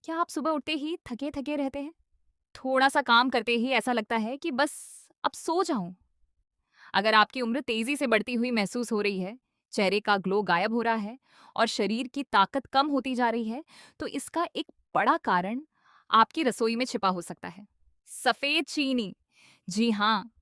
क्या आप सुबह उठते ही थके-थके रहते हैं? थोड़ा-सा काम करते ही ऐसा लगता है कि बस अब सो जाऊँ? अगर आपकी उम्र तेज़ी से बढ़ती हुई महसूस हो रही है, चेहरे का ग्लो गायब हो रहा है और शरीर की ताकत कम होती जा रही है, तो इसका एक बड़ा कारण आपकी रसोई में छिपा हो सकता है। सफ़ेद चीनी। जी हाँ,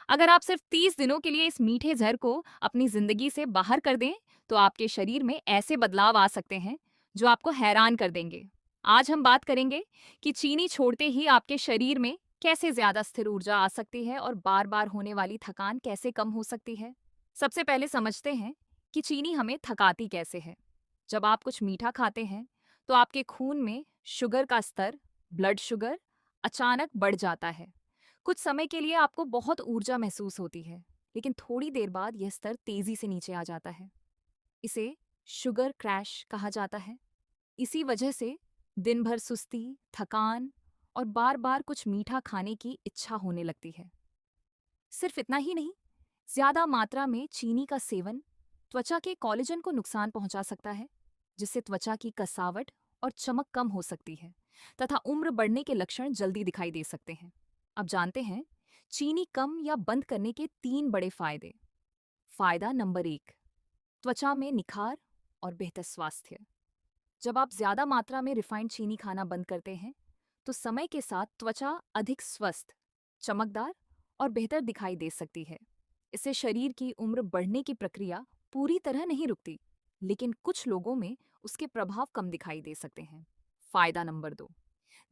अगर आप सिर्फ 30 दिनों के लिए इस मीठे ज़हर को अपनी ज़िंदगी से बाहर कर दें, तो आपके शरीर में ऐसे बदलाव आ सकते हैं, जो आपको हैरान कर देंगे। आज हम बात करेंगे कि चीनी छोड़ते ही आपके शरीर में कैसे ज़्यादा स्थिर ऊर्जा आ सकती है और बार-बार होने वाली थकान कैसे कम हो सकती है। सबसे पहले समझते हैं कि चीनी हमें थकाती कैसे है। जब आप कुछ मीठा खाते हैं, तो आपके खून में शुगर का स्तर, ब्लड शुगर, अचानक बढ़ जाता है। कुछ समय के लिए आपको बहुत ऊर्जा महसूस होती है, लेकिन थोड़ी देर बाद यह स्तर तेजी से नीचे आ जाता है। इसे शुगर क्रैश कहा जाता है। इसी वजह से दिन भर सुस्ती, थकान और बार-बार कुछ मीठा खाने की इच्छा होने लगती है। सिर्फ इतना ही नहीं, ज्यादा मात्रा में चीनी का सेवन त्वचा के कोलेजन को नुकसान पहुंचा सकता है, जिससे त्वचा की कसावट और चमक कम हो सकती है तथा उम्र बढ़ने के लक्षण जल्दी दिखाई दे सकते हैं। अब जानते हैं चीनी कम या बंद करने के 3 बड़े फायदे। फायदा नंबर 1, त्वचा में निखार और बेहतर स्वास्थ्य। जब आप ज्यादा मात्रा में रिफाइंड चीनी खाना बंद करते हैं, तो समय के साथ त्वचा अधिक स्वस्थ, चमकदार और बेहतर दिखाई दे सकती है। इससे शरीर की उम्र बढ़ने की प्रक्रिया पूरी तरह नहीं रुकती, लेकिन कुछ लोगों में उसके प्रभाव कम दिखाई दे सकते हैं। फायदा नंबर 2,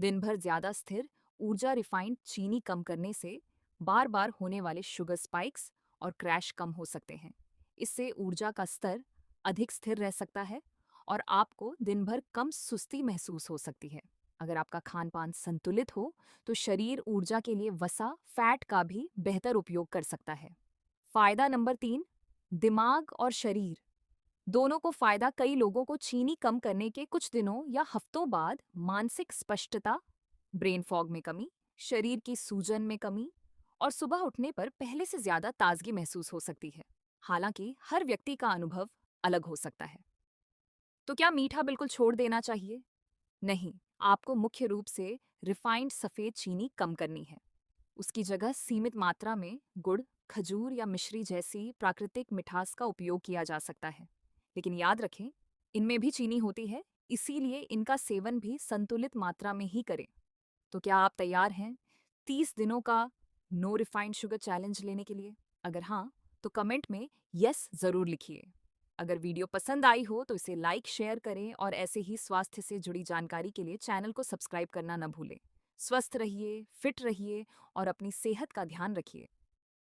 दिन भर ज्यादा स्थिर ऊर्जा रिफाइंड चीनी कम करने से बार बार होने वाले शुगर स्पाइक्स और क्रैश कम हो सकते हैं। इससे ऊर्जा का स्तर अधिक स्थिर रह सकता है और आपको दिन भर कम सुस्ती महसूस हो सकती है। अगर आपका खान पान संतुलित हो, तो शरीर ऊर्जा के लिए वसा, फैट का भी बेहतर उपयोग कर सकता है। फायदा नंबर 3, दिमाग और शरीर दोनों को फायदा। कई लोगों को चीनी कम करने के कुछ दिनों या हफ्तों बाद मानसिक स्पष्टता, ब्रेन फॉग में कमी, शरीर की सूजन में कमी और सुबह उठने पर पहले से ज्यादा ताजगी महसूस हो सकती है। हालांकि हर व्यक्ति का अनुभव अलग हो सकता है। तो क्या मीठा बिल्कुल छोड़ देना चाहिए? नहीं, आपको मुख्य रूप से रिफाइंड सफेद चीनी कम करनी है। उसकी जगह सीमित मात्रा में गुड़, खजूर या मिश्री जैसी प्राकृतिक मिठास का उपयोग किया जा सकता है। लेकिन याद रखें, इनमें भी चीनी होती है, इसीलिए इनका सेवन भी संतुलित मात्रा में ही करें। तो क्या आप तैयार हैं 30 दिनों का नो रिफाइंड शुगर चैलेंज लेने के लिए? अगर हाँ, तो कमेंट में यस जरूर लिखिए। अगर वीडियो पसंद आई हो तो इसे लाइक शेयर करें और ऐसे ही स्वास्थ्य से जुड़ी जानकारी के लिए चैनल को सब्सक्राइब करना न भूलें। स्वस्थ रहिए, फिट रहिए और अपनी सेहत का ध्यान रखिए।